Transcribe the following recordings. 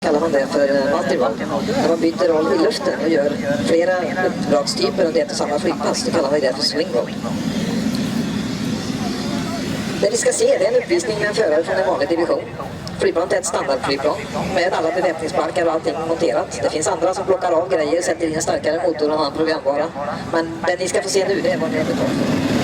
kallar man det för multiroll. När man byter roll i luften och gör flera uppdragstyper under ett och samma flygpass, så kallar man det för swing roll. Det ni ska se är en uppvisning med en förare från en vanlig division. Flygplanet är ett standardflygplan med alla beväpningsbalkar och allting monterat. Det finns andra som plockar av grejer, sätter in en starkare motor och en annan programvara. Men det ni ska få se nu, det är vad det är betalt för.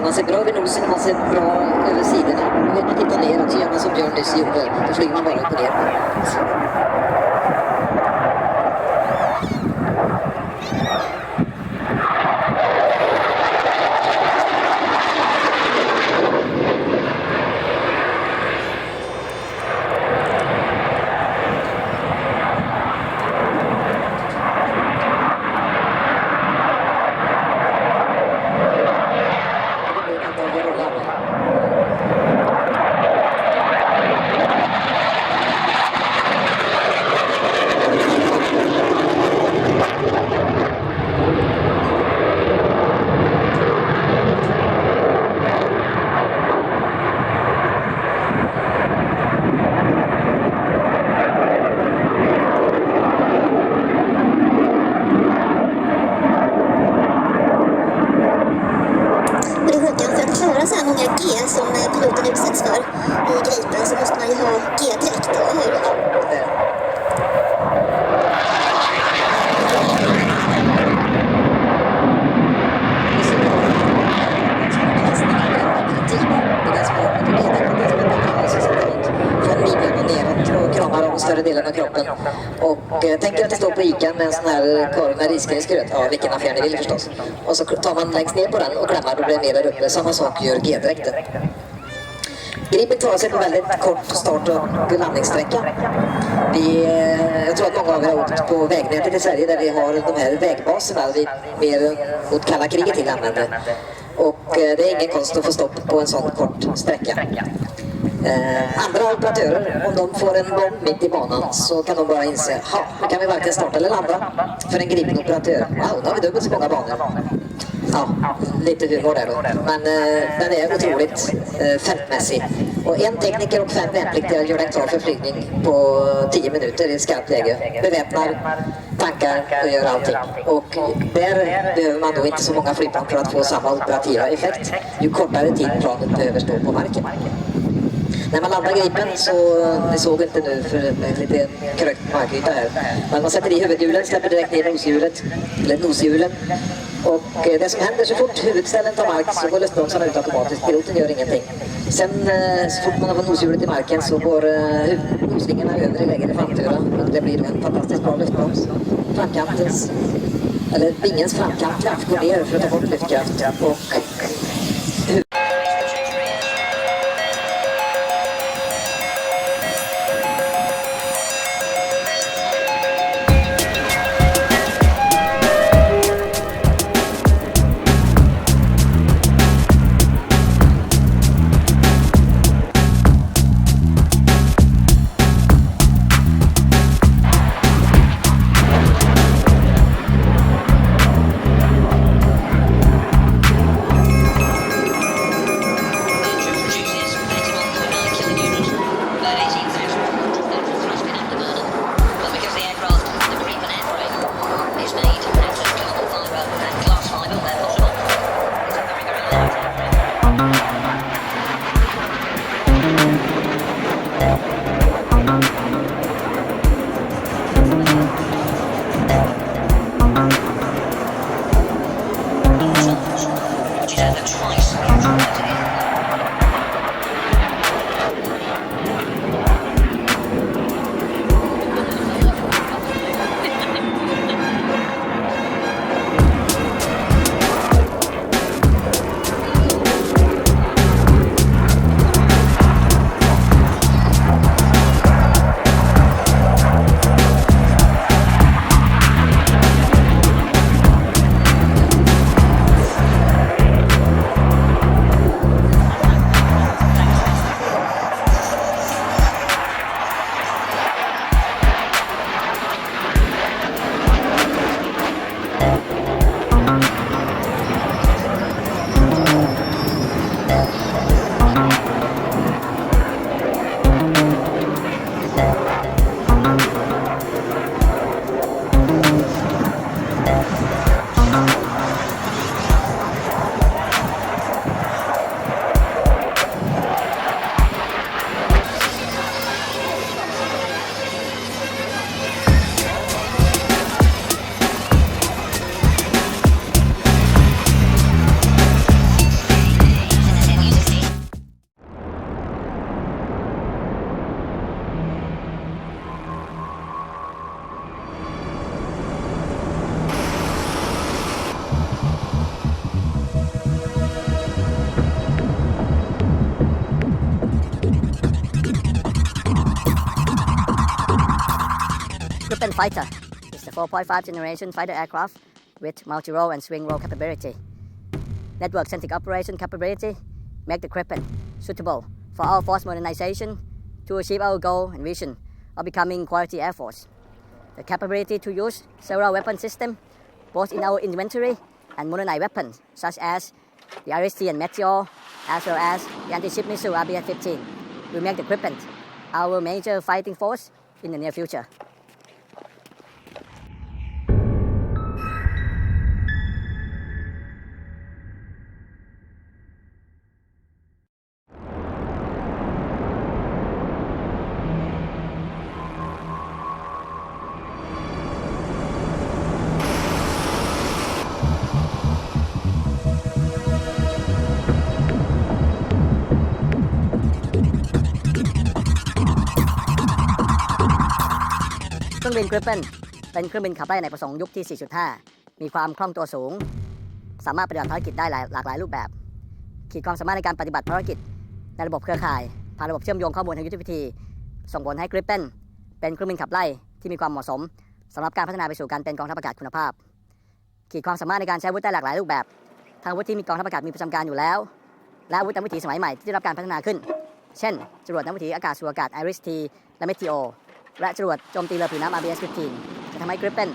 Man ser bra över nosen, man ser bra över sidorna. Vill man titta neråt så gör man som Björn nyss gjorde. Då flyger man bara upp och ner. Så här många G som piloten utsätts för i Gripen, så måste man ju ha G direkt, eller hur? Större delen av kroppen. Och tänker att det står på Ica med en sån här korv med risgrynsgröt. Ja, vilken affär ni vill förstås. Och så tar man längst ner på den och klämmar och blir mer där uppe. Samma sak gör G-dräkten. Gripen klarar sig på väldigt kort start- och landningssträcka. Jag tror att många av er har åkt på vägnätet i Sverige där vi har de här vägbaserna vi mer mot kalla kriget till använder. Och det är ingen konst att få stopp på en sån kort sträcka. Andra operatörer, om de får en bomb mitt i banan så kan de bara inse, nu kan vi varken starta eller landa. För en gripen operatör, wow, nu har vi dubbelt så många banor. Ja, lite humor där då. Men den är otroligt fältmässig. Och en tekniker och 5 värnpliktiga gör den klar för flygning på 10 minuter i skarpt läge. Beväpnar, tankar och gör allting. Och där behöver man då inte så många flygplan för att få samma operativa effekt. Ju kortare tid planet behöver stå på marken. När man landar Gripen så, ni såg inte nu för lite krökt markyta här, men man sätter i huvudhjulen, släpper direkt ner noshjulen. Och det som händer så fort huvudställen tar mark så går lustbromsarna ut automatiskt, piloten gör ingenting. Sen så fort man har fått noshjulet i marken så går nosvingarna över i lägre framtura och det blir då en fantastiskt bra luftbroms. Vingens framkant går ner för att ta bort luftkraft och Gripen fighter is the 4.5 generation fighter aircraft with multi-role and swing role capability. Network-centric operation capability make the Gripen suitable for our force modernization to achieve our goal and vision of becoming quality air force. The capability to use several weapon systems, both in our inventory and modernized weapons, such as the RST and Meteor, as well as the anti-ship missile RBS-15, will make the Gripen our major fighting force in the near future.เครื่องบิน Gripen เป็นเครื่องบินขับไล่ในประสงค์ยุคที่ 4.5 มีความคล่องตัวสูงสามารถปฏิบัติภารกิจได้หลากหลายรูปแบบขีดความสามารถในการปฏิบัติภารกิจในระบบเครือข่ายผ่านระบบเชื่อมโยงข้อมูลทางยุทธวิธีส่งผลให้ Gripen เป็นเครื่องบินขับไล่ที่มีความเหมาะสมสำหรับการพัฒนาไปสู่การเป็นกองทัพอากาศคุณภาพขีดความสามารถในการใช้อาวุธได้หลากหลายรูปแบบทั้งอาวุธที่มีกองทัพอากาศมีประจำการอยู่แล้วและอาวุธนำวิถีสมัยใหม่ที่ได้รับการพัฒนาขึ้นเช่นจรวดนำวิถีอากาศสู่อากาศ RST และ Meteorและจรวดโจมตีเรือผิวน้ำ RBS-15 จะทำให้ Gripen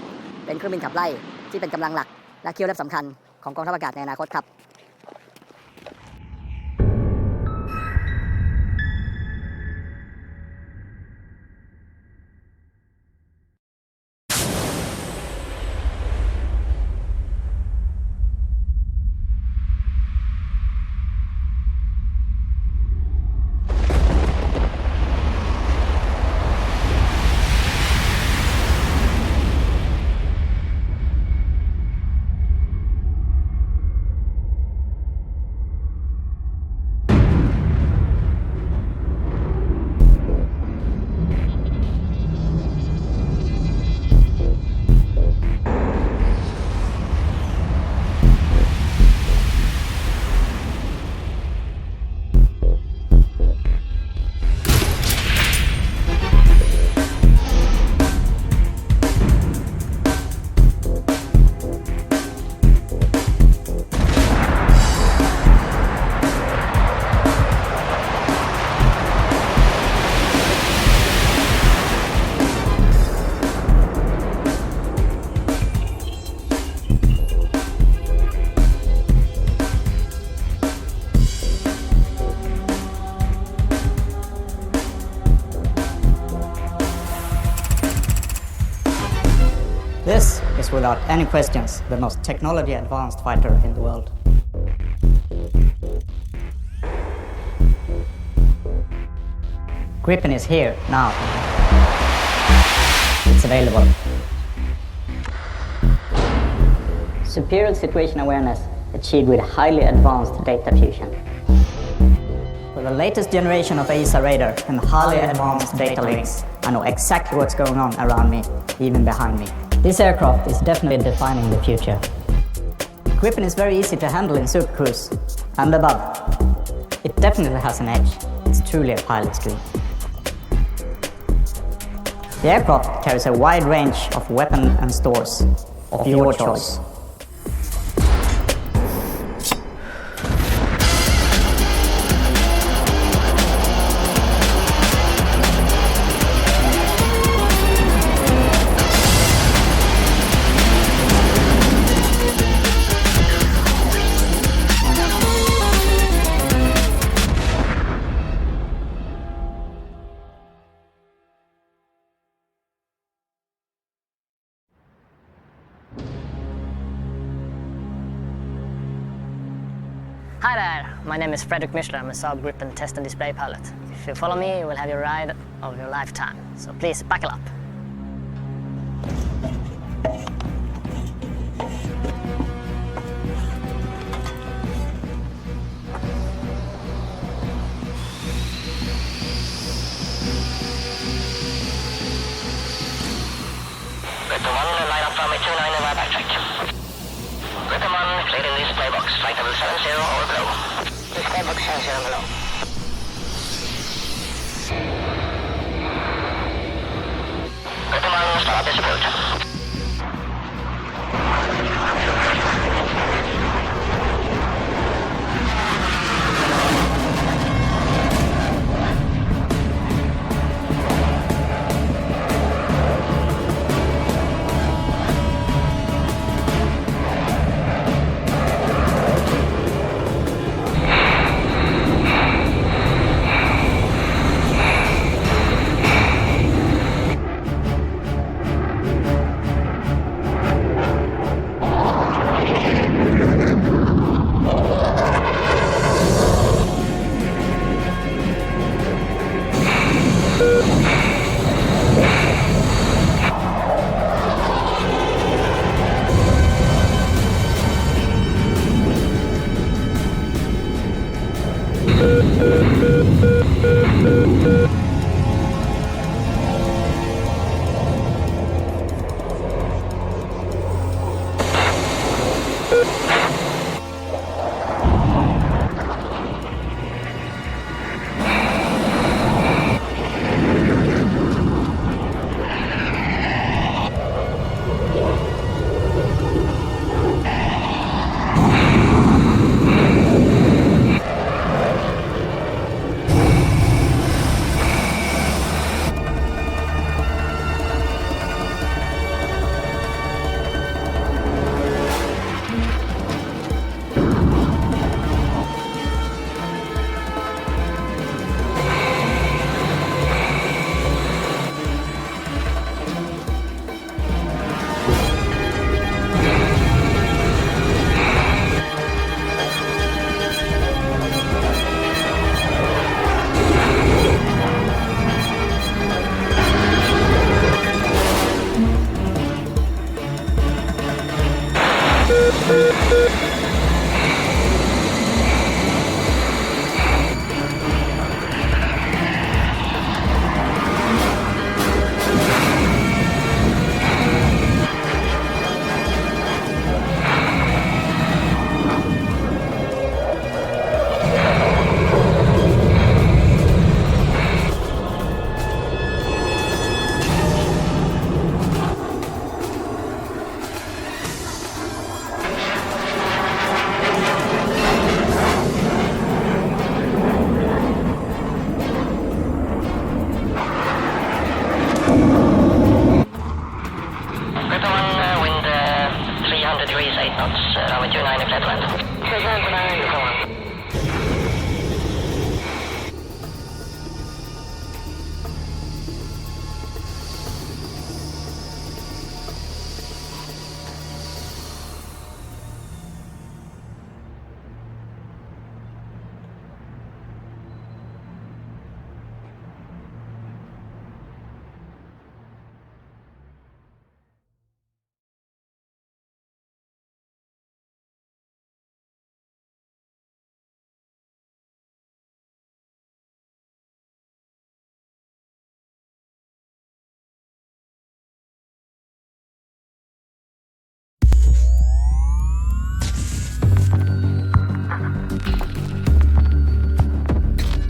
เป็นเครื่องบินขับไล่ที่เป็นกำลังหลักและเคี่ยวแลบสำคัญของกองทัพอากาศในอนาคตครับ This is without any questions the most technology advanced fighter in the world. Gripen is here now. It's available. Superior situation awareness achieved with highly advanced data fusion. With the latest generation of AESA radar and highly advanced data links, I know exactly what's going on around me, even behind me. This aircraft is definitely defining the future. Gripen is very easy to handle in super cruise and above. It definitely has an edge. It's truly a pilot's dream. The aircraft carries a wide range of weapons and stores of your choice. Hi there, my name is Frederick Mishler. I'm a Saab Gripen test and display pilot. If you follow me, you will have your ride of your lifetime. So please buckle up. Gripen 1, line up from 29 and right backtrack. Gripen 1, cleared in the display box. Flight level 70 or below. Display box 70 and below. Gripen 1, start Roger, support.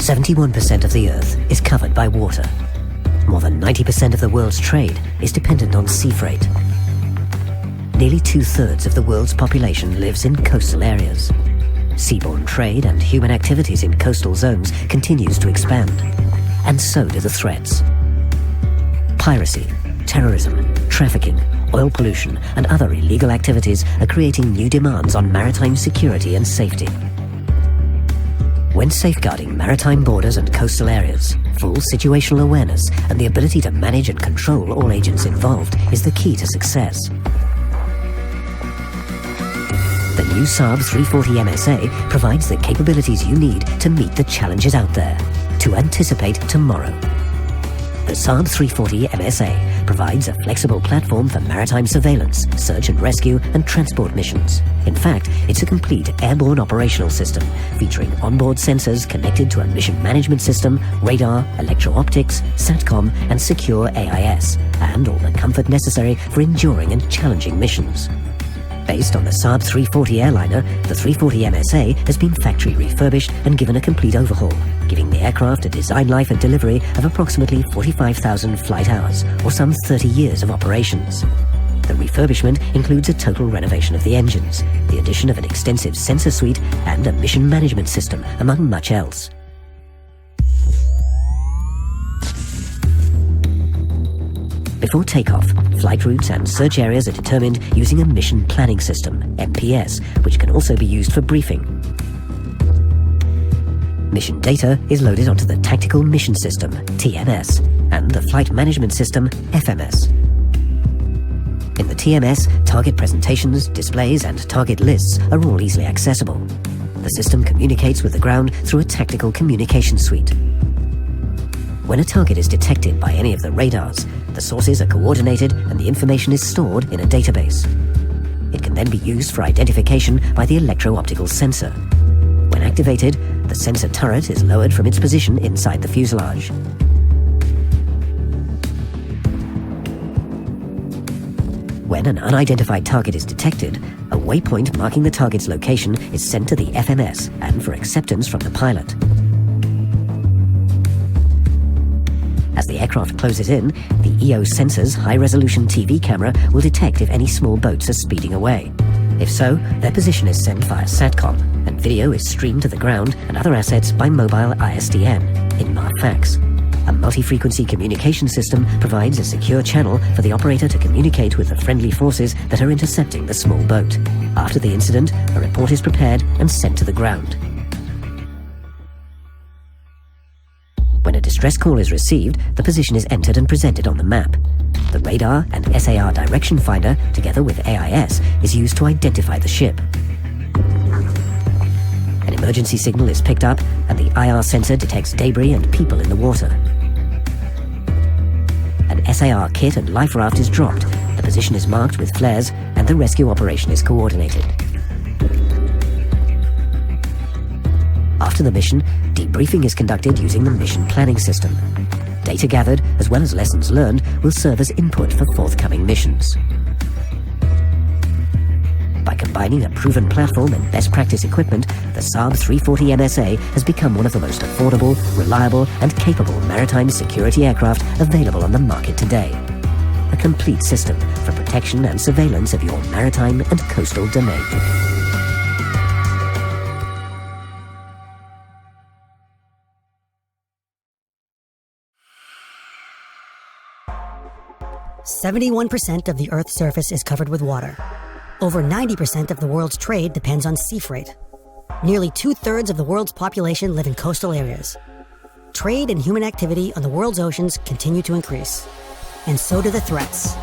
"71% of the Earth is covered by water. More than 90% of the world's trade is dependent on sea freight. Nearly 2/3 of the world's population lives in coastal areas. Seaborne trade and human activities in coastal zones continues to expand, and so do the threats. Piracy, terrorism, trafficking, oil pollution, and other illegal activities are creating new demands on maritime security and safety. When safeguarding maritime borders and coastal areas, full situational awareness and the ability to manage and control all agents involved is the key to success. The new Saab 340 MSA provides the capabilities you need to meet the challenges out there, to anticipate tomorrow. The Saab 340 MSA provides a flexible platform for maritime surveillance, search and rescue, and transport missions. In fact, it's a complete airborne operational system featuring onboard sensors connected to a mission management system, radar, electro-optics, SATCOM, and secure AIS, and all the comfort necessary for enduring and challenging missions. Based on the Saab 340 airliner, the 340 MSA has been factory refurbished and given a complete overhaul, giving the aircraft a design life and delivery of approximately 45,000 flight hours, or some 30 years of operations. The refurbishment includes a total renovation of the engines, the addition of an extensive sensor suite, and a mission management system, among much else. Before takeoff, flight routes and search areas are determined using a mission planning system, MPS, which can also be used for briefing. Mission data is loaded onto the Tactical Mission System, TMS, and the Flight Management System, FMS. In the TMS, target presentations, displays, and target lists are all easily accessible. The system communicates with the ground through a tactical communication suite. When a target is detected by any of the radars, the sources are coordinated and the information is stored in a database. It can then be used for identification by the electro-optical sensor. When activated, the sensor turret is lowered from its position inside the fuselage. When an unidentified target is detected, a waypoint marking the target's location is sent to the FMS and for acceptance from the pilot. As the aircraft closes in, the EO sensor's high-resolution TV camera will detect if any small boats are speeding away. If so, their position is sent via SATCOM, and video is streamed to the ground and other assets by mobile ISDN in MRFs. A multi-frequency communication system provides a secure channel for the operator to communicate with the friendly forces that are intercepting the small boat. After the incident, a report is prepared and sent to the ground. When a distress call is received, the position is entered and presented on the map. The radar and SAR direction finder, together with AIS, is used to identify the ship. An emergency signal is picked up, and the IR sensor detects debris and people in the water. An SAR kit and life raft is dropped, the position is marked with flares, and the rescue operation is coordinated. After the mission, debriefing is conducted using the mission planning system. Data gathered, as well as lessons learned, will serve as input for forthcoming missions. By combining a proven platform and best practice equipment, the Saab 340 MSA has become one of the most affordable, reliable, and capable maritime security aircraft available on the market today. A complete system for protection and surveillance of your maritime and coastal domain. %71% of the Earth's surface is covered with water. Over 90% of the world's trade depends on sea freight. Nearly 2/3 of the world's population live in coastal areas. Trade and human activity on the world's oceans continue to increase. And so do the threats.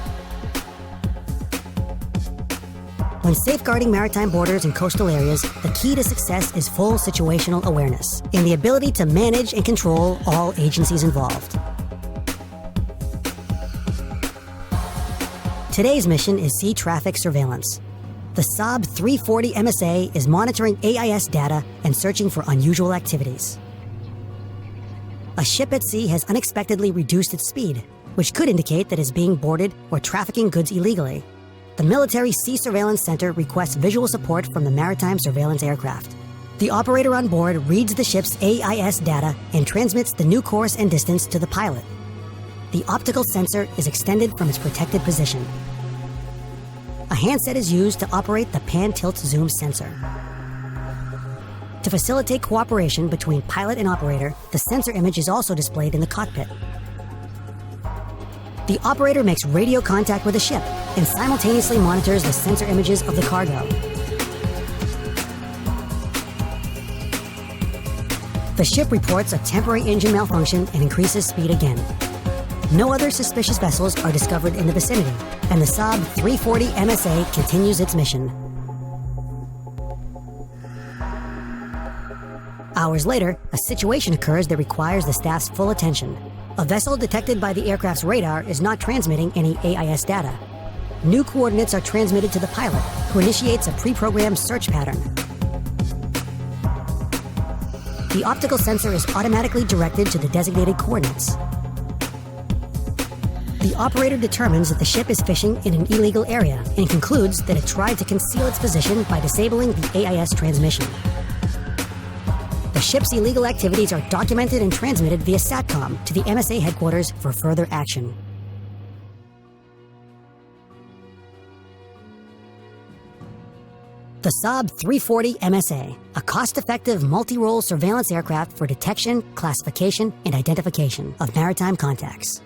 When safeguarding maritime borders and coastal areas, the key to success is full situational awareness and the ability to manage and control all agencies involved. Today's mission is sea traffic surveillance. The Saab 340 MSA is monitoring AIS data and searching for unusual activities. A ship at sea has unexpectedly reduced its speed, which could indicate that it is being boarded or trafficking goods illegally. The Military Sea Surveillance Center requests visual support from the maritime surveillance aircraft. The operator on board reads the ship's AIS data and transmits the new course and distance to the pilot. The optical sensor is extended from its protected position. A handset is used to operate the pan-tilt-zoom sensor. To facilitate cooperation between pilot and operator, the sensor image is also displayed in the cockpit. The operator makes radio contact with the ship and simultaneously monitors the sensor images of the cargo. The ship reports a temporary engine malfunction and increases speed again. No other suspicious vessels are discovered in the vicinity, and the Saab 340 MSA continues its mission. Hours later, a situation occurs that requires the staff's full attention. A vessel detected by the aircraft's radar is not transmitting any AIS data. New coordinates are transmitted to the pilot, who initiates a pre-programmed search pattern. The optical sensor is automatically directed to the designated coordinates. The operator determines that the ship is fishing in an illegal area and concludes that it tried to conceal its position by disabling the AIS transmission. The ship's illegal activities are documented and transmitted via SATCOM to the MSA headquarters for further action. The Saab 340 MSA, a cost-effective multi-role surveillance aircraft for detection, classification, and identification of maritime contacts.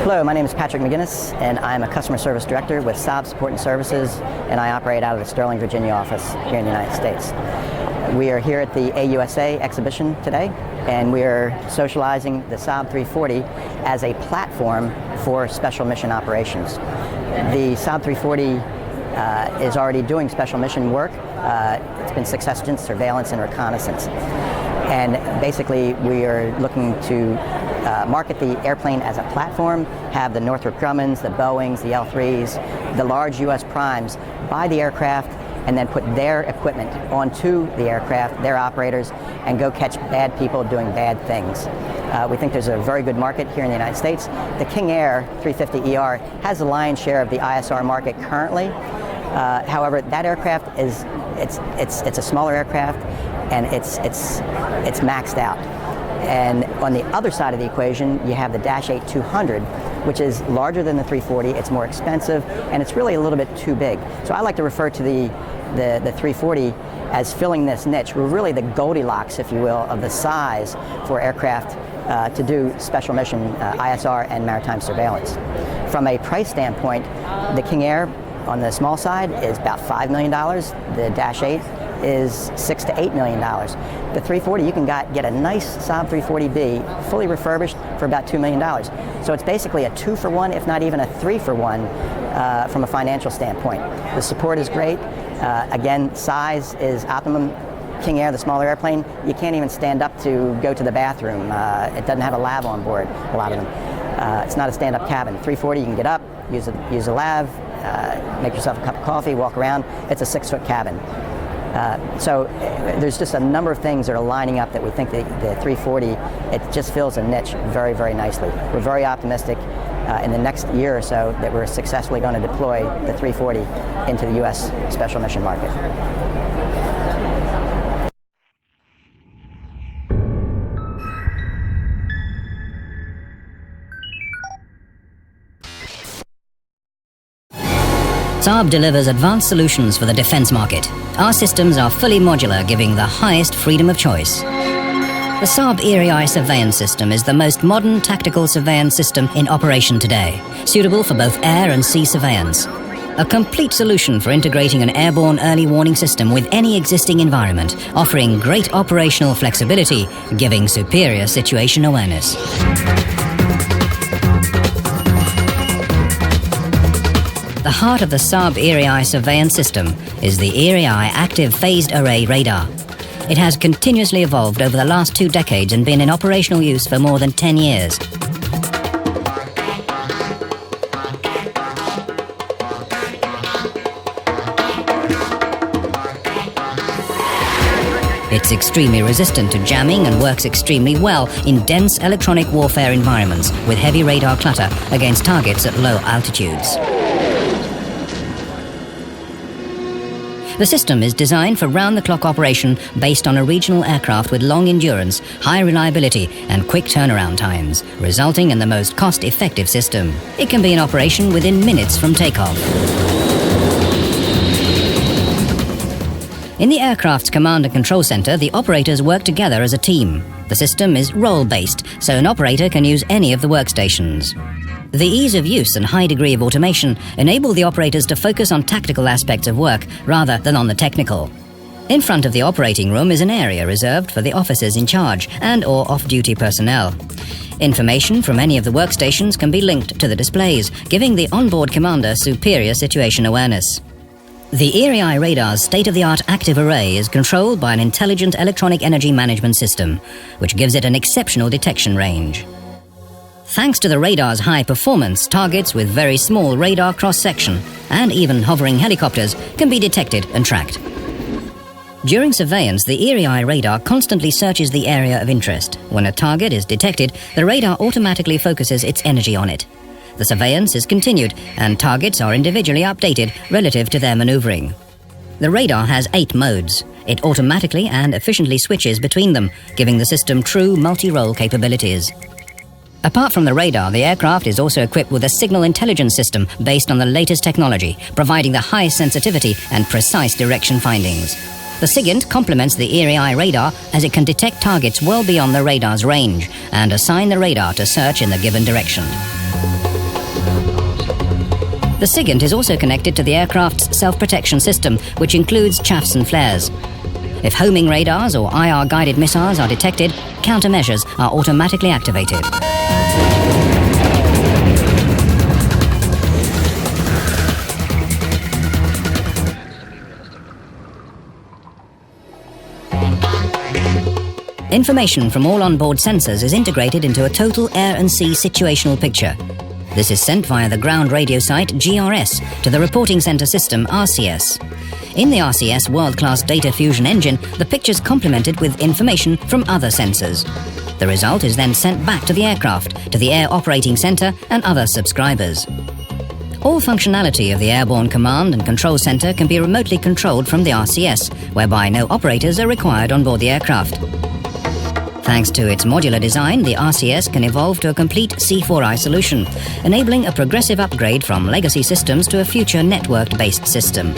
Hello, my name is Patrick McGinnis, and I'm a Customer Service Director with Saab Support and Services, and I operate out of the Sterling, Virginia office here in the United States. We are here at the AUSA exhibition today, and we are socializing the Saab 340 as a platform for special mission operations. The Saab 340 is already doing special mission work. It's been success, surveillance, and reconnaissance. And basically, we are looking to market the airplane as a platform, have the Northrop Grummons, the Boeings, the L3s, the large U.S. primes buy the aircraft and then put their equipment onto the aircraft, their operators, and go catch bad people doing bad things. We think there's a very good market here in the United States. The King Air 350ER has the lion's share of the ISR market currently. However, that aircraft is it's a smaller aircraft, and it's maxed out. And on the other side of the equation, you have the Dash 8-200, which is larger than the 340. It's more expensive, and it's really a little bit too big. So I like to refer to the 340 as filling this niche. We're really the Goldilocks, if you will, of the size for aircraft to do special mission ISR and maritime surveillance. From a price standpoint, the King Air on the small side is about $5 million. The Dash 8 is $6 to $8 million. The 340, you can get a nice Saab 340B fully refurbished for about $2 million. So it's basically a 2-for-1, if not even a 3-for-1 from a financial standpoint. The support is great. Again, size is optimum. King Air, the smaller airplane, you can't even stand up to go to the bathroom. It doesn't have a lav on board, a lot of them. It's not a stand-up cabin. 340, you can get up, use a lav, make yourself a cup of coffee, walk around. It's a 6-foot cabin. So there's just a number of things that are lining up that we think the 340, it just fills a niche very, very nicely. We're very optimistic in the next year or so that we're successfully going to deploy the 340 into the U.S. special mission market. Saab delivers advanced solutions for the defense market. Our systems are fully modular, giving the highest freedom of choice. The The Saab ERI surveillance system is the most modern tactical surveillance system in operation today, suitable for both air and sea surveillance. A complete solution for integrating an airborne early warning system with any existing environment, offering great operational flexibility, giving superior situation awareness. The heart of the Saab ERI surveillance system is the ERI Active Phased Array Radar. It has continuously evolved over the last 2 decades and been in operational use for more than 10 years. It's extremely resistant to jamming and works extremely well in dense electronic warfare environments with heavy radar clutter against targets at low altitudes. The system is designed for round-the-clock operation based on a regional aircraft with long endurance, high reliability and quick turnaround times, resulting in the most cost-effective system. It can be in operation within minutes from takeoff. In the aircraft's command and control center, the operators work together as a team. The system is role-based, so an operator can use any of the workstations. The ease of use and high degree of automation enable the operators to focus on tactical aspects of work rather than on the technical. In front of the operating room is an area reserved for the officers in charge and/or off-duty personnel. Information from any of the workstations can be linked to the displays, giving the onboard commander superior situation awareness. The ERI radar's state-of-the-art active array is controlled by an intelligent electronic energy management system, which gives it an exceptional detection range. Thanks to the radar's high performance, targets with very small radar cross-section and even hovering helicopters can be detected and tracked. During surveillance, the ERI radar constantly searches the area of interest. When a target is detected, the radar automatically focuses its energy on it. The surveillance is continued and targets are individually updated relative to their maneuvering. The radar has 8 modes. It automatically and efficiently switches between them, giving the system true multi-role capabilities. Apart from the radar, the aircraft is also equipped with a signal intelligence system based on the latest technology, providing the highest sensitivity and precise direction findings. The SIGINT complements the ERI radar as it can detect targets well beyond the radar's range and assign the radar to search in the given direction. The SIGINT is also connected to the aircraft's self-protection system, which includes chaffs and flares. If homing radars or IR-guided missiles are detected, countermeasures are automatically activated. Information from all onboard sensors is integrated into a total air and sea situational picture. This is sent via the ground radio site GRS to the reporting center system RCS. In the RCS world-class data fusion engine, the picture's complemented with information from other sensors. The result is then sent back to the aircraft, to the Air Operating Center and other subscribers. All functionality of the Airborne Command and Control Center can be remotely controlled from the RCS, whereby no operators are required on board the aircraft. Thanks to its modular design, the RCS can evolve to a complete C4I solution, enabling a progressive upgrade from legacy systems to a future network-based system.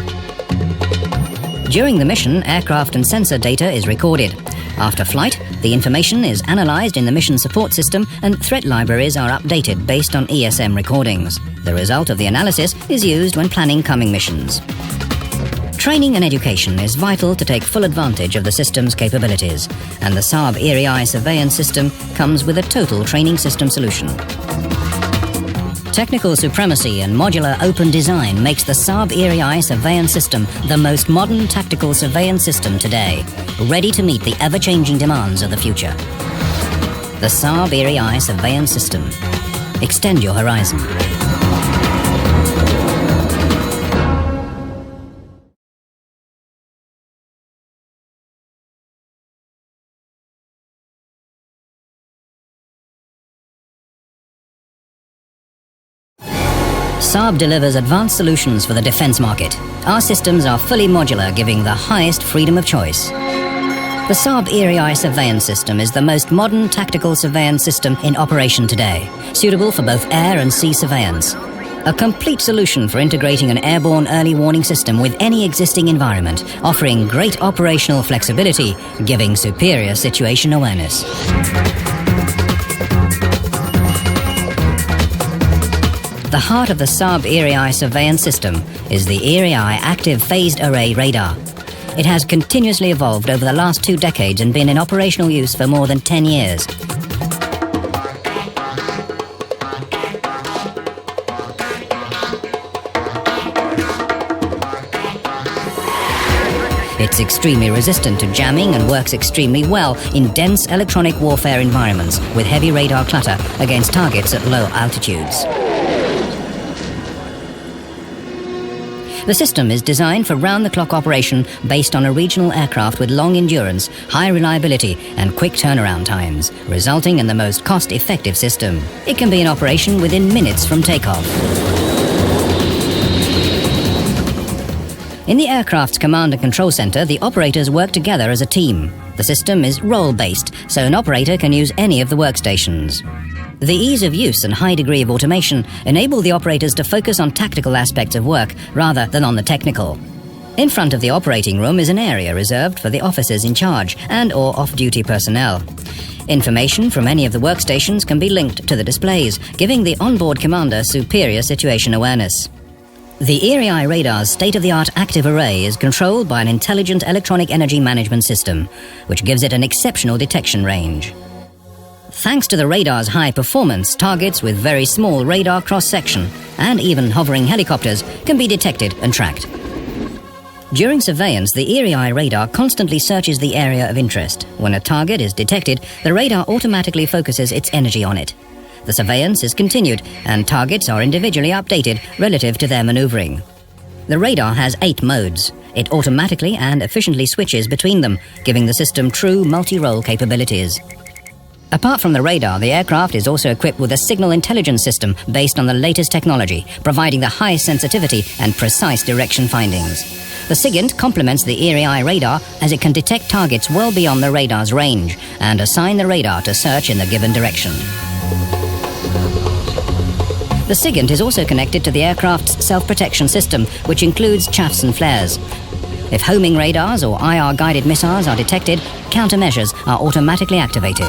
During the mission, aircraft and sensor data is recorded. After flight, the information is analyzed in the mission support system and threat libraries are updated based on ESM recordings. The result of the analysis is used when planning coming missions. Training and education is vital to take full advantage of the system's capabilities, and the Saab ERI surveillance system comes with a total training system solution. Technical supremacy and modular open design makes the Saab ERI surveillance system the most modern tactical surveillance system today, ready to meet the ever-changing demands of the future. The Saab ERI surveillance system. Extend your horizon. Saab delivers advanced solutions for the defense market. Our systems are fully modular, giving the highest freedom of choice. The Saab ERI surveillance system is the most modern tactical surveillance system in operation today, suitable for both air and sea surveillance. A complete solution for integrating an airborne early warning system with any existing environment, offering great operational flexibility, giving superior situation awareness. The heart of the Saab ERI surveillance system is the ERI Active Phased Array Radar. It has continuously evolved over the last 2 decades and been in operational use for more than 10 years. It's extremely resistant to jamming and works extremely well in dense electronic warfare environments with heavy radar clutter against targets at low altitudes. The system is designed for round-the-clock operation based on a regional aircraft with long endurance, high reliability and quick turnaround times, resulting in the most cost-effective system. It can be in operation within minutes from takeoff. In the aircraft's command and control center, the operators work together as a team. The system is role-based, so an operator can use any of the workstations. The ease of use and high degree of automation enable the operators to focus on tactical aspects of work rather than on the technical. In front of the operating room is an area reserved for the officers in charge and/or off-duty personnel. Information from any of the workstations can be linked to the displays, giving the onboard commander superior situation awareness. The ERI radar's state-of-the-art active array is controlled by an intelligent electronic energy management system, which gives it an exceptional detection range. Thanks to the radar's high performance, targets with very small radar cross-section and even hovering helicopters can be detected and tracked. During surveillance, the ERI radar constantly searches the area of interest. When a target is detected, the radar automatically focuses its energy on it. The surveillance is continued and targets are individually updated relative to their maneuvering. The radar has 8 modes. It automatically and efficiently switches between them, giving the system true multi-role capabilities. Apart from the radar, the aircraft is also equipped with a signal intelligence system based on the latest technology, providing the highest sensitivity and precise direction findings. The SIGINT complements the ERI radar as it can detect targets well beyond the radar's range and assign the radar to search in the given direction. The SIGINT is also connected to the aircraft's self-protection system, which includes chaffs and flares. If homing radars or IR-guided missiles are detected, countermeasures are automatically activated.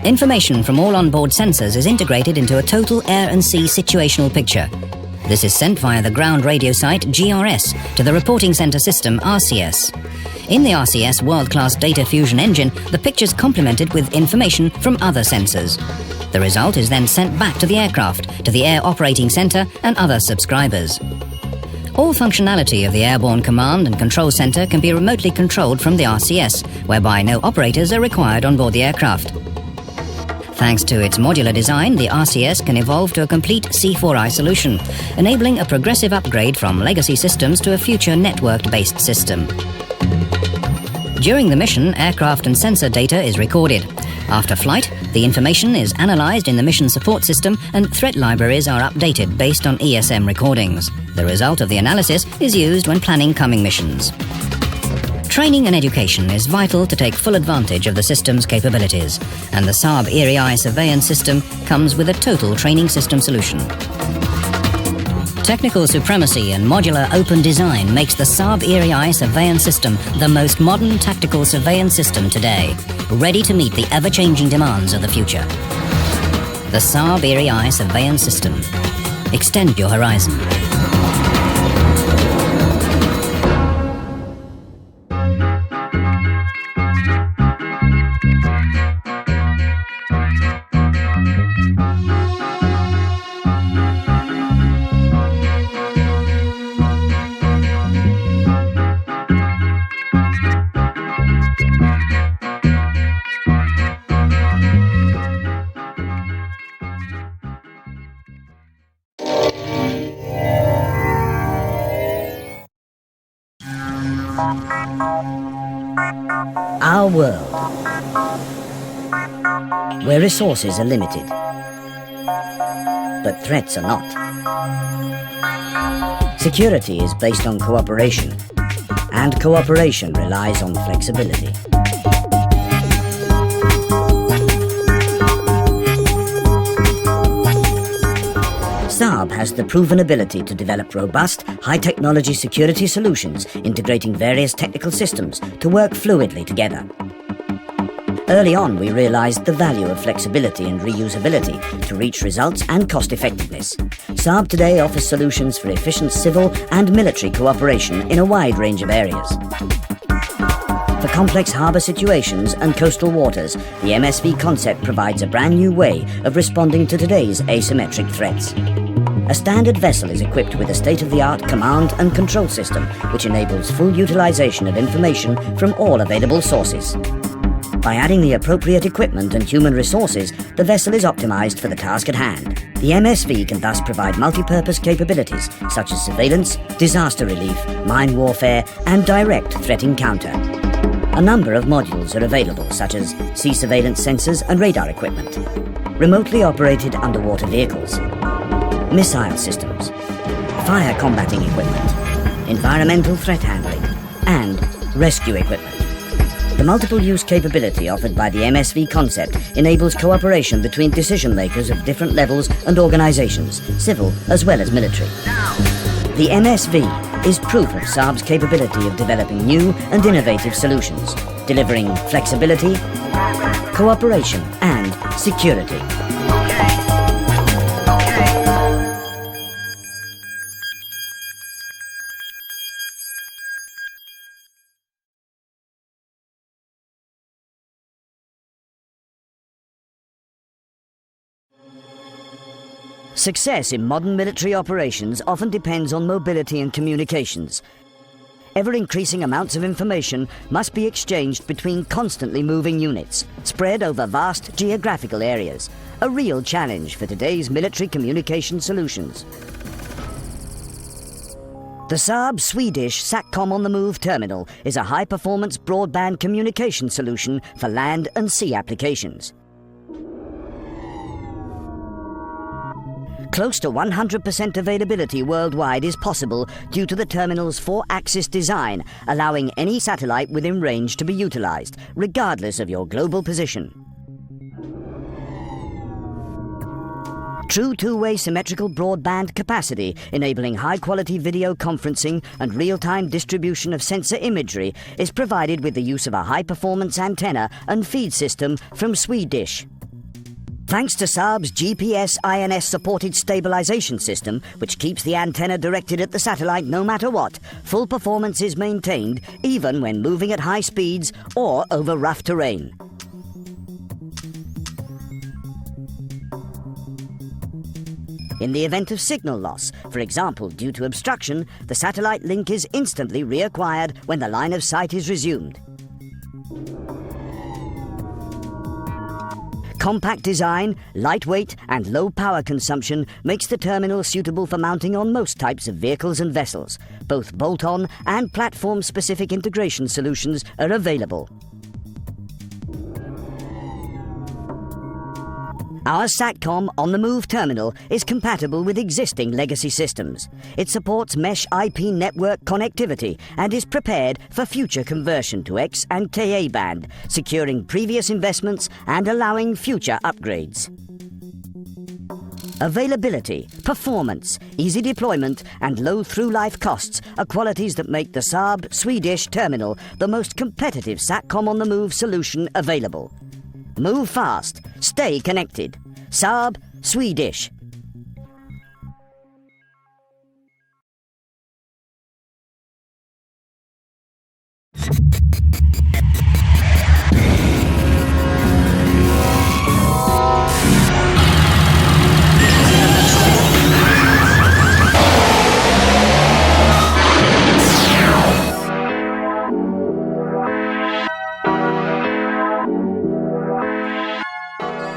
Information from all onboard sensors is integrated into a total air and sea situational picture. This is sent via the ground radio site GRS to the reporting center system RCS. In the RCS world-class data fusion engine, the picture's complemented with information from other sensors. The result is then sent back to the aircraft, to the air operating center and other subscribers. All functionality of the airborne command and control center can be remotely controlled from the RCS, whereby no operators are required on board the aircraft. Thanks to its modular design, the RCS can evolve to a complete C4I solution, enabling a progressive upgrade from legacy systems to a future network-based system. During the mission, aircraft and sensor data is recorded. After flight, the information is analyzed in the mission support system and threat libraries are updated based on ESM recordings. The result of the analysis is used when planning coming missions. Training and education is vital to take full advantage of the system's capabilities, and the Saab ERI surveillance system comes with a total training system solution. Technical supremacy and modular open design makes the Saab ERI surveillance system the most modern tactical surveillance system today, ready to meet the ever-changing demands of the future. The Saab ERI surveillance system. Extend your horizon. Our world, where resources are limited, but threats are not. Security is based on cooperation, and cooperation relies on flexibility. Saab has the proven ability to develop robust, high-technology security solutions integrating various technical systems to work fluidly together. Early on, we realized the value of flexibility and reusability to reach results and cost-effectiveness. Saab today offers solutions for efficient civil and military cooperation in a wide range of areas. For complex harbour situations and coastal waters, the MSV concept provides a brand new way of responding to today's asymmetric threats. A standard vessel is equipped with a state-of-the-art command and control system which enables full utilization of information from all available sources. By adding the appropriate equipment and human resources, the vessel is optimized for the task at hand. The MSV can thus provide multi-purpose capabilities such as surveillance, disaster relief, mine warfare, and direct threat encounter. A number of modules are available, such as sea surveillance sensors and radar equipment, remotely operated underwater vehicles, missile systems, fire combating equipment, environmental threat handling, and rescue equipment. The multiple-use capability offered by the MSV concept enables cooperation between decision-makers of different levels and organizations, civil as well as military. The MSV is proof of Saab's capability of developing new and innovative solutions, delivering flexibility, cooperation, and security. Success in modern military operations often depends on mobility and communications. Ever-increasing amounts of information must be exchanged between constantly moving units, spread over vast geographical areas, a real challenge for today's military communication solutions. The Saab Swedish SATCOM on the Move terminal is a high-performance broadband communication solution for land and sea applications. Close to 100% availability worldwide is possible due to the terminal's 4-axis design, allowing any satellite within range to be utilized, regardless of your global position. True two-way symmetrical broadband capacity, enabling high-quality video conferencing and real-time distribution of sensor imagery, is provided with the use of a high-performance antenna and feed system from Swedish. Thanks to Saab's GPS INS-supported stabilization system, which keeps the antenna directed at the satellite no matter what, full performance is maintained even when moving at high speeds or over rough terrain. In the event of signal loss, for example due to obstruction, the satellite link is instantly reacquired when the line of sight is resumed. Compact design, lightweight and low power consumption makes the terminal suitable for mounting on most types of vehicles and vessels. Both bolt-on and platform-specific integration solutions are available. Our SATCOM on the Move terminal is compatible with existing legacy systems. It supports mesh IP network connectivity and is prepared for future conversion to X and Ka band, securing previous investments and allowing future upgrades. Availability, performance, easy deployment and low through-life costs are qualities that make the Saab Swedish terminal the most competitive SATCOM on the Move solution available. Move fast, stay connected. Saab Swedish.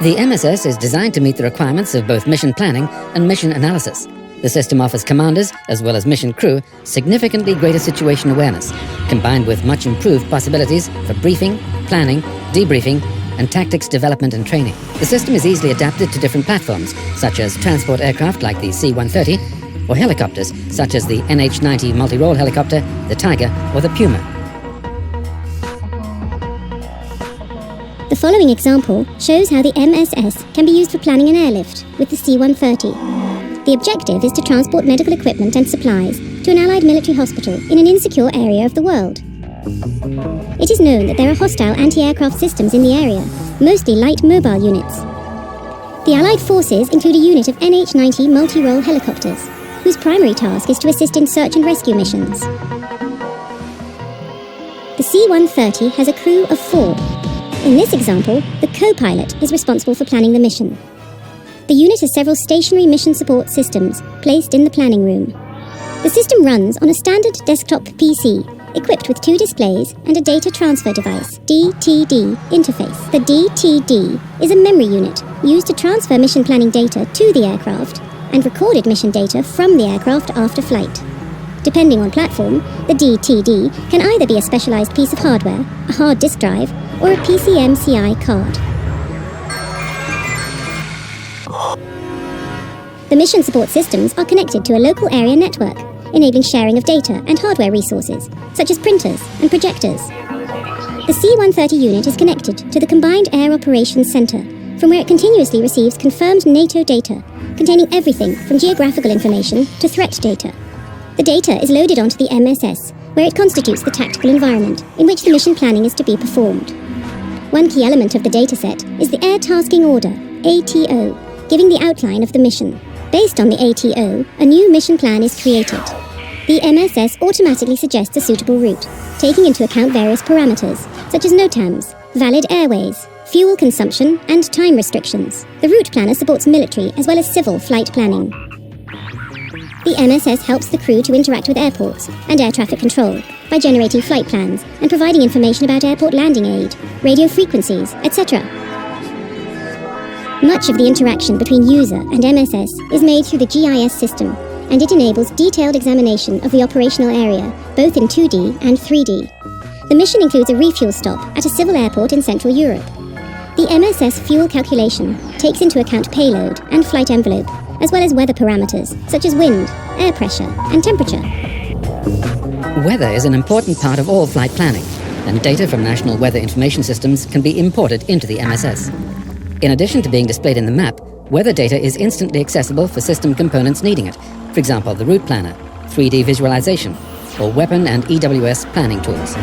The MSS is designed to meet the requirements of both mission planning and mission analysis. The system offers commanders, as well as mission crew, significantly greater situation awareness, combined with much improved possibilities for briefing, planning, debriefing, and tactics development and training. The system is easily adapted to different platforms, such as transport aircraft like the C-130, or helicopters such as the NH-90 multi-role helicopter, the Tiger or the Puma. The following example shows how the MSS can be used for planning an airlift with the C-130. The objective is to transport medical equipment and supplies to an Allied military hospital in an insecure area of the world. It is known that there are hostile anti-aircraft systems in the area, mostly light mobile units. The Allied forces include a unit of NH-90 multi-role helicopters, whose primary task is to assist in search and rescue missions. The C-130 has a crew of 4. In this example, the co-pilot is responsible for planning the mission. The unit has several stationary mission support systems placed in the planning room. The system runs on a standard desktop PC, equipped with 2 displays and a data transfer device, DTD, interface. The DTD is a memory unit used to transfer mission planning data to the aircraft and recorded mission data from the aircraft after flight. Depending on platform, the DTD can either be a specialized piece of hardware, a hard disk drive, or a PCMCI card. The mission support systems are connected to a local area network, enabling sharing of data and hardware resources, such as printers and projectors. The C-130 unit is connected to the Combined Air Operations Center, from where it continuously receives confirmed NATO data, containing everything from geographical information to threat data. The data is loaded onto the MSS, where it constitutes the tactical environment in which the mission planning is to be performed. One key element of the dataset is the Air Tasking Order, ATO, giving the outline of the mission. Based on the ATO, a new mission plan is created. The MSS automatically suggests a suitable route, taking into account various parameters, such as NOTAMs, valid airways, fuel consumption, and time restrictions. The route planner supports military as well as civil flight planning. The MSS helps the crew to interact with airports and air traffic control by generating flight plans and providing information about airport landing aid, radio frequencies, etc. Much of the interaction between user and MSS is made through the GIS system, and it enables detailed examination of the operational area, both in 2D and 3D. The mission includes a refuel stop at a civil airport in Central Europe. The MSS fuel calculation takes into account payload and flight envelope, as well as weather parameters such as wind, air pressure, and temperature. Weather is an important part of all flight planning, and data from national weather information systems can be imported into the MSS. In addition to being displayed in the map, weather data is instantly accessible for system components needing it, for example the route planner, 3D visualization, or weapon and EWS planning tools.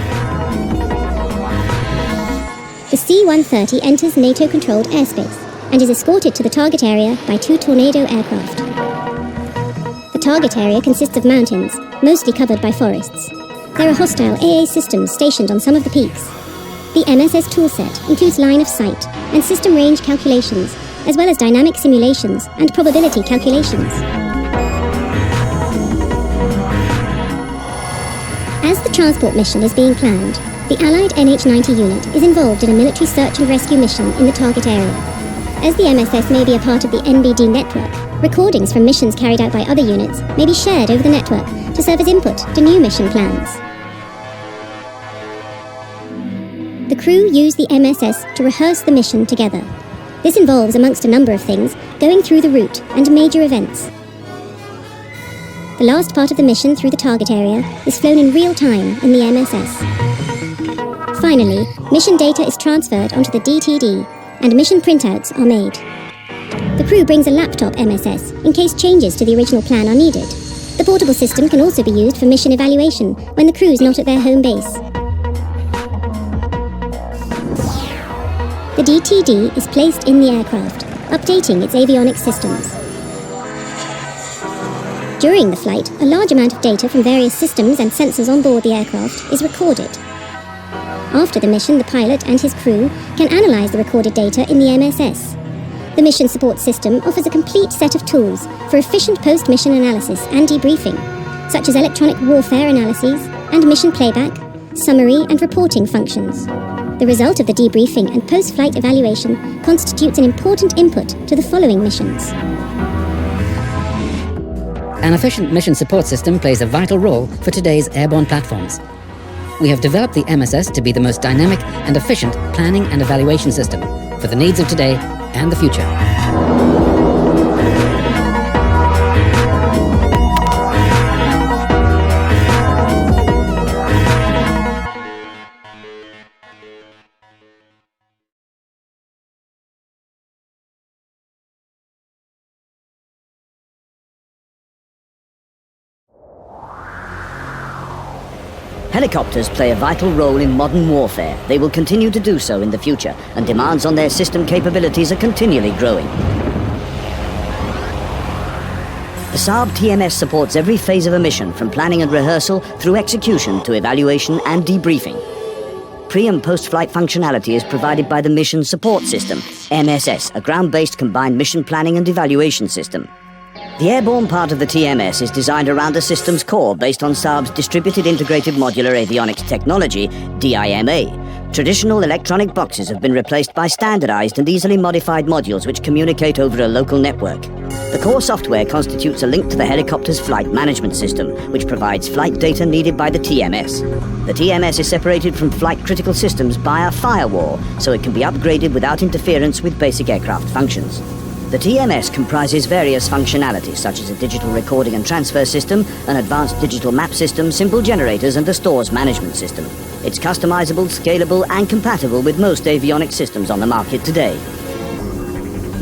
The C-130 enters NATO-controlled airspace and is escorted to the target area by 2 Tornado aircraft. The target area consists of mountains, mostly covered by forests. There are hostile AA systems stationed on some of the peaks. The MSS toolset includes line of sight and system range calculations, as well as dynamic simulations and probability calculations. As the transport mission is being planned, the Allied NH-90 unit is involved in a military search and rescue mission in the target area. As the MSS may be a part of the NBD network, recordings from missions carried out by other units may be shared over the network to serve as input to new mission plans. The crew use the MSS to rehearse the mission together. This involves, amongst a number of things, going through the route and major events. The last part of the mission through the target area is flown in real time in the MSS. Finally, mission data is transferred onto the DTD, and mission printouts are made. The crew brings a laptop MSS in case changes to the original plan are needed. The portable system can also be used for mission evaluation when the crew is not at their home base. The DTD is placed in the aircraft, updating its avionics systems. During the flight, a large amount of data from various systems and sensors on board the aircraft is recorded. After the mission, the pilot and his crew can analyze the recorded data in the MSS. The mission support system offers a complete set of tools for efficient post-mission analysis and debriefing, such as electronic warfare analyses and mission playback, summary and reporting functions. The result of the debriefing and post-flight evaluation constitutes an important input to the following missions. An efficient mission support system plays a vital role for today's airborne platforms. We have developed the MSS to be the most dynamic and efficient planning and evaluation system for the needs of today and the future. Helicopters play a vital role in modern warfare. They will continue to do so in the future, and demands on their system capabilities are continually growing. The Saab TMS supports every phase of a mission, from planning and rehearsal through execution to evaluation and debriefing. Pre- and post-flight functionality is provided by the Mission Support System, MSS, a ground-based combined mission planning and evaluation system. The airborne part of the TMS is designed around the system's core based on Saab's Distributed Integrated Modular Avionics Technology, DIMA. Traditional electronic boxes have been replaced by standardized and easily modified modules which communicate over a local network. The core software constitutes a link to the helicopter's flight management system, which provides flight data needed by the TMS. The TMS is separated from flight critical systems by a firewall, so it can be upgraded without interference with basic aircraft functions. The TMS comprises various functionalities such as a digital recording and transfer system, an advanced digital map system, simple generators and a stores management system. It's customizable, scalable and compatible with most avionics systems on the market today.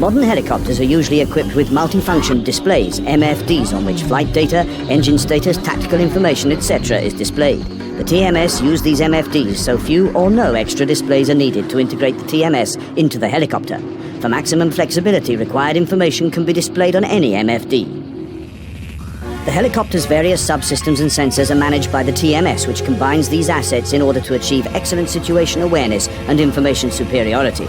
Modern helicopters are usually equipped with multifunction displays, MFDs, on which flight data, engine status, tactical information, etc. is displayed. The TMS use these MFDs, so few or no extra displays are needed to integrate the TMS into the helicopter. For maximum flexibility, required information can be displayed on any MFD. The helicopter's various subsystems and sensors are managed by the TMS, which combines these assets in order to achieve excellent situation awareness and information superiority.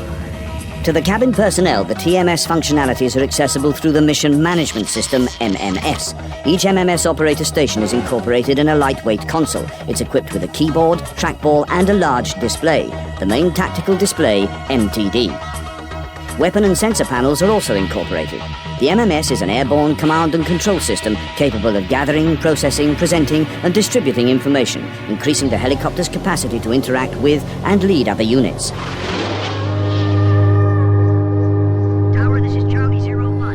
To the cabin personnel, the TMS functionalities are accessible through the Mission Management System, MMS. Each MMS operator station is incorporated in a lightweight console. It's equipped with a keyboard, trackball and a large display, the main tactical display, MTD. Weapon and sensor panels are also incorporated. The MMS is an airborne command and control system capable of gathering, processing, presenting and distributing information, increasing the helicopter's capacity to interact with and lead other units.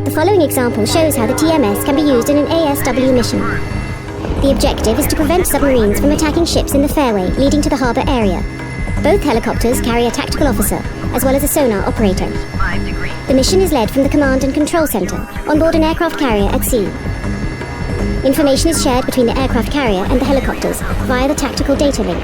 The following example shows how the TMS can be used in an ASW mission. The objective is to prevent submarines from attacking ships in the fairway leading to the harbour area. Both helicopters carry a tactical officer, as well as a sonar operator. The mission is led from the command and control centre, on board an aircraft carrier at sea. Information is shared between the aircraft carrier and the helicopters via the tactical data link.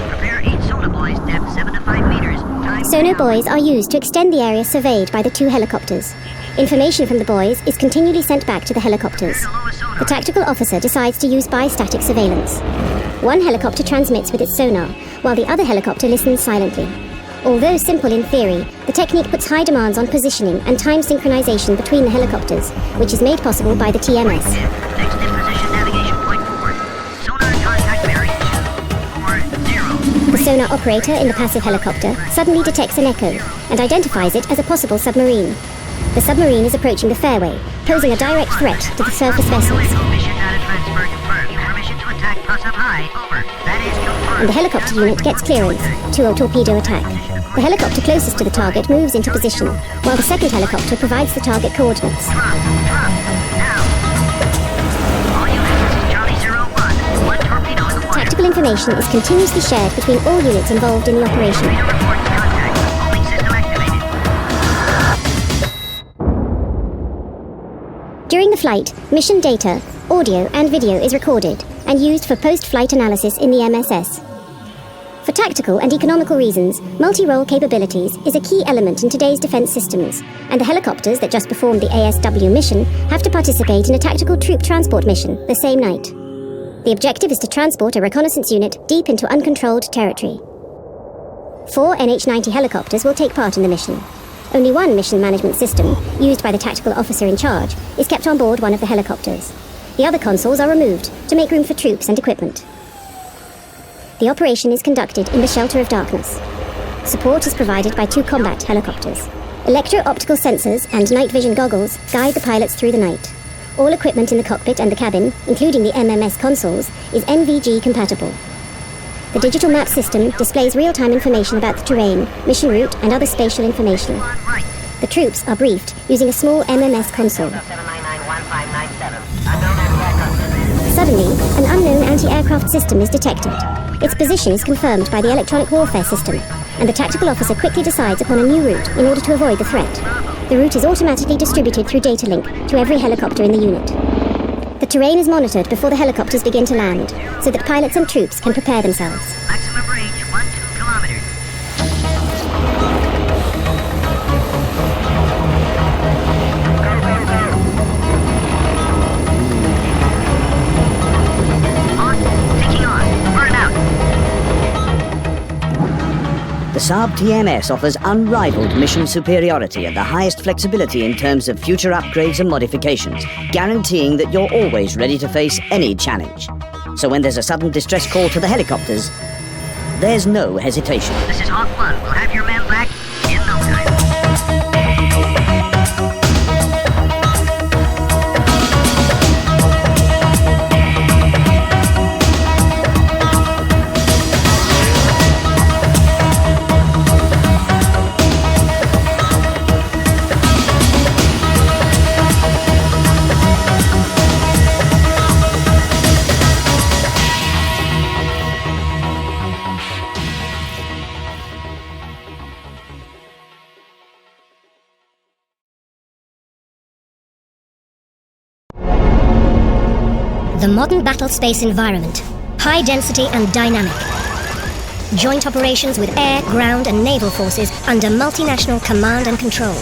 Prepare 8 sonar buoys, depth 7 to 5 meters. Sonar buoys are used to extend the area surveyed by the two helicopters. Information from the buoys is continually sent back to the helicopters. The tactical officer decides to use bistatic surveillance. One helicopter transmits with its sonar, while the other helicopter listens silently. Although simple in theory, the technique puts high demands on positioning and time synchronization between the helicopters, which is made possible by the TMS. Next disposition navigation point 4. Sonar contact bearing 240. The sonar operator in the passive helicopter suddenly detects an echo and identifies it as a possible submarine. The submarine is approaching the fairway, posing a direct threat to the surface vessels. Mission data transfer confirmed. Permission to attack plus up high. Over. That is confirmed. And the helicopter unit gets clearance to a torpedo attack. The helicopter closest to the target moves into position, while the second helicopter provides the target coordinates. Drop. Now. All units, this is Charlie 01. One torpedo in the water. Tactical information is continuously shared between all units involved in the operation. Torpedo report contact. Homing system activated. During the flight, mission data, audio and video is recorded and used for post-flight analysis in the MSS. For tactical and economical reasons, multi-role capabilities is a key element in today's defense systems, and the helicopters that just performed the ASW mission have to participate in a tactical troop transport mission the same night. The objective is to transport a reconnaissance unit deep into uncontrolled territory. 4 NH-90 helicopters will take part in the mission. Only one mission management system, used by the tactical officer in charge, is kept on board one of the helicopters. The other consoles are removed to make room for troops and equipment. The operation is conducted in the shelter of darkness. Support is provided by 2 combat helicopters. Electro-optical sensors and night vision goggles guide the pilots through the night. All equipment in the cockpit and the cabin, including the MMS consoles, is NVG compatible. The digital map system displays real-time information about the terrain, mission route, and other spatial information. The troops are briefed using a small MMS console. Suddenly, an unknown anti-aircraft system is detected. Its position is confirmed by the electronic warfare system, and the tactical officer quickly decides upon a new route in order to avoid the threat. The route is automatically distributed through data link to every helicopter in the unit. The terrain is monitored before the helicopters begin to land, so that pilots and troops can prepare themselves. Maximum range 12 kilometers. The Saab TMS offers unrivaled mission superiority and the highest flexibility in terms of future upgrades and modifications, guaranteeing that you're always ready to face any challenge. So when there's a sudden distress call to the helicopters, there's no hesitation. This is Hawk 1. We'll have your men back in no time. The modern battle space environment, high density and dynamic. Joint operations with air, ground and naval forces under multinational command and control.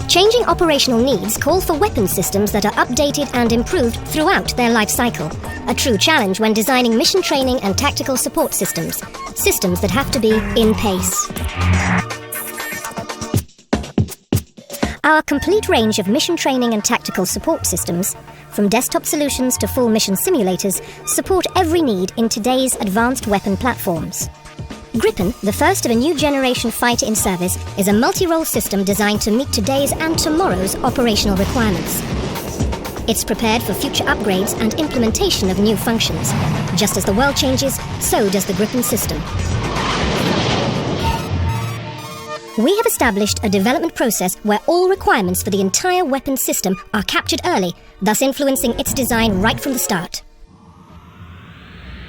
Changing operational needs call for weapon systems that are updated and improved throughout their life cycle. A true challenge when designing mission training and tactical support systems. Systems that have to be in pace. Our complete range of mission training and tactical support systems, from desktop solutions to full mission simulators, support every need in today's advanced weapon platforms. Gripen, the first of a new generation fighter in service, is a multi-role system designed to meet today's and tomorrow's operational requirements. It's prepared for future upgrades and implementation of new functions. Just as the world changes, so does the Gripen system. We have established a development process where all requirements for the entire weapon system are captured early, thus influencing its design right from the start.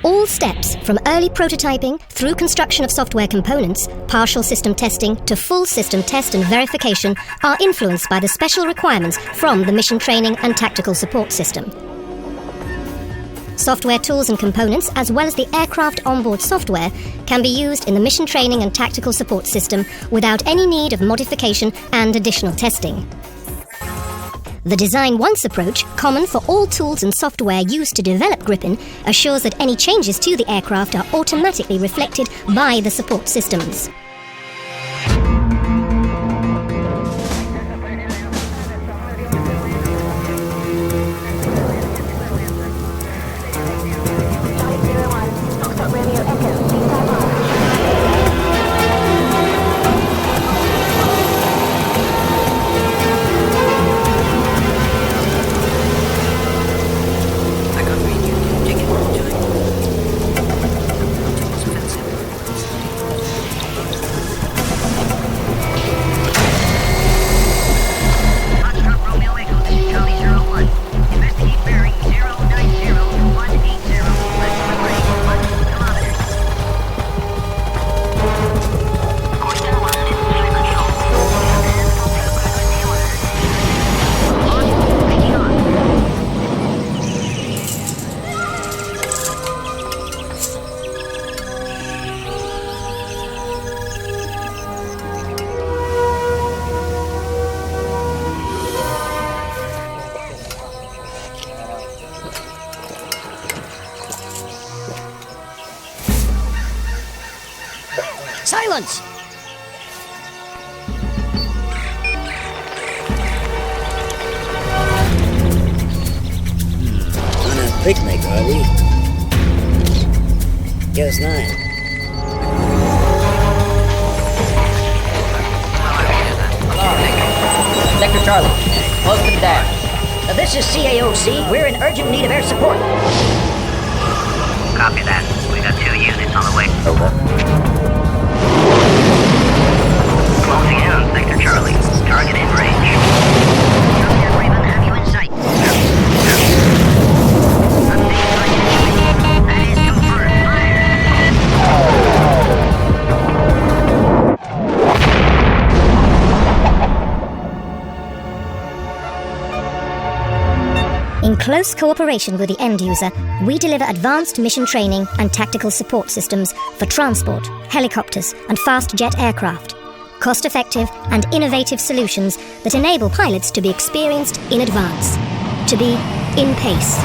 All steps, from early prototyping through construction of software components, partial system testing to full system test and verification, are influenced by the special requirements from the mission training and tactical support system. Software tools and components, as well as the aircraft onboard software, can be used in the mission training and tactical support system without any need of modification and additional testing. The Design Once approach, common for all tools and software used to develop Gripen, assures that any changes to the aircraft are automatically reflected by the support systems. Silence! On a picnic, are we? Give us 9. Sector Charlie, close to the dash. This is CAOC. We're in urgent need of air support. Copy that. We got 2 units on the way. Over. Closing in on Sector Charlie. Target in range. Charlie and Raven have you in sight. Update target. That is confirmed. Fire! close cooperation with the end user, we deliver advanced mission training and tactical support systems for transport, helicopters, and fast jet aircraft. Cost-effective and innovative solutions that enable pilots to be experienced in advance, to be in pace.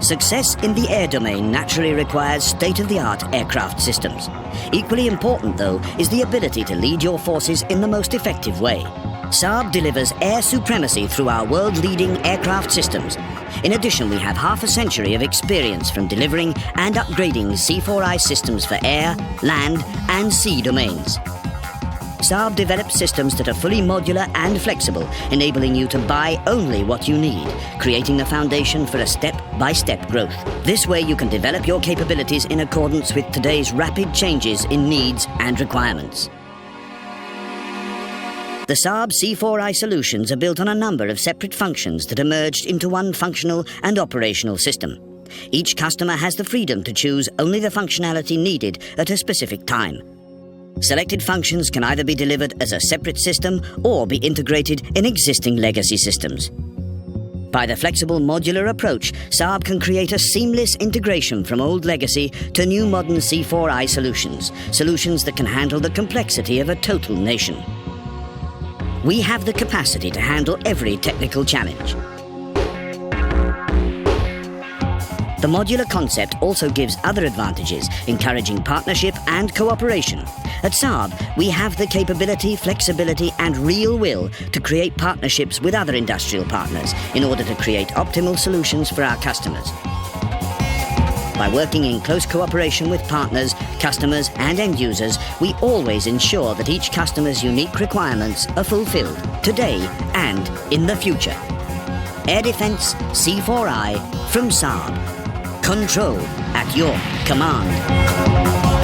Success in the air domain naturally requires state-of-the-art aircraft systems. Equally important, though, is the ability to lead your forces in the most effective way. Saab delivers air supremacy through our world-leading aircraft systems. In addition, we have half a century of experience from delivering and upgrading C4I systems for air, land, and sea domains. Saab develops systems that are fully modular and flexible, enabling you to buy only what you need, creating the foundation for a step-by-step growth. This way you can develop your capabilities in accordance with today's rapid changes in needs and requirements. The Saab C4I solutions are built on a number of separate functions that are merged into one functional and operational system. Each customer has the freedom to choose only the functionality needed at a specific time. Selected functions can either be delivered as a separate system or be integrated in existing legacy systems. By the flexible modular approach, Saab can create a seamless integration from old legacy to new modern C4I solutions, solutions that can handle the complexity of a total nation. We have the capacity to handle every technical challenge. The modular concept also gives other advantages, encouraging partnership and cooperation. At Saab, we have the capability, flexibility, and real will to create partnerships with other industrial partners in order to create optimal solutions for our customers. By working in close cooperation with partners, customers, and end users, we always ensure that each customer's unique requirements are fulfilled today and in the future. Air Defense C4I from Saab. Control at your command.